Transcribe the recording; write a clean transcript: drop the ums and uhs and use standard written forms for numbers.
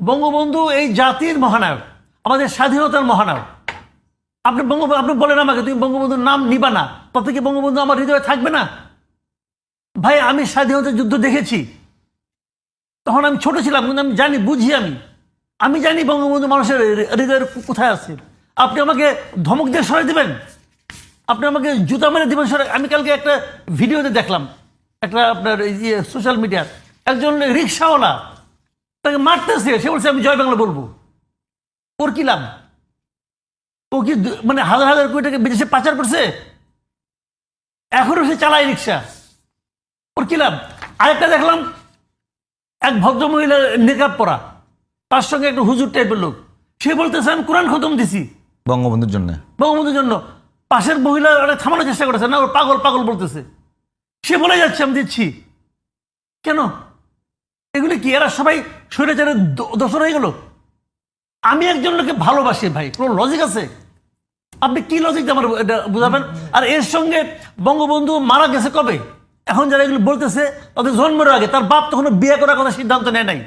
বঙ্গবন্ধু এই জাতির মহানায়ক, আমাদের স্বাধীনতার মহানায়ক। আপনি বলেন আমাকে, তুমি বঙ্গবন্ধুর নাম নিবা না, তাতে কি বঙ্গবন্ধু আমার হৃদয়ে থাকবে না? ভাই, আমি স্বাধীনতার যুদ্ধ দেখেছি, তখন আমি ছোট ছিলাম, কিন্তু আমি জানি, বুঝি, আমি জানি বঙ্গবন্ধু মানুষের হৃদয়ের কোথায় আছে। আপনি আমাকে ধমক দিয়ে সরাই দিবেন, আপনি আমাকে জুতা মেরে দিবেন সরাই। আমি কালকে একটা ভিডিওতে দেখলাম, একটা আপনার সোশ্যাল মিডিয়ার একজন রিক্সাওয়ালা তাকে মারতেছে, সে বলছে আমি জয় বাংলা বলবো। ওর কি লাভ? ও কি মানে হাজার হাজার কোটি টাকা বিদেশে পাচার করছে, এখনো সে চালায় রিক্সা, ওর কি লাভ? আরেকটা দেখলাম, এক ভদ্র মহিলা নেকাব পরা, তার সঙ্গে একটা হুজুর টাইপের লোক, সে বলতেছে আমি কোরআন খতম দিছি বঙ্গবন্ধুর জন্য। পাশের মহিলা থামানোর চেষ্টা করেছে, না ওর পাগল পাগল বলতেছে, সে বলে যাচ্ছে আমি দিচ্ছি। কেন? এগুলি কি এরা সবাই স্বৈরাচারের দোষর হয়ে গেল? আমি একজন লোককে ভালোবাসি ভাই, কোনো লজিক আছে? আপনি কি লজিক আমার এটা বুঝাবেন? আর এর সঙ্গে বঙ্গবন্ধু মারা গেছে কবে? এখন যারা এগুলো বলতেছে তাদের জন্মের আগে, তার বাপ তখন বিয়ে করার কথা সিদ্ধান্ত নেয় নাই।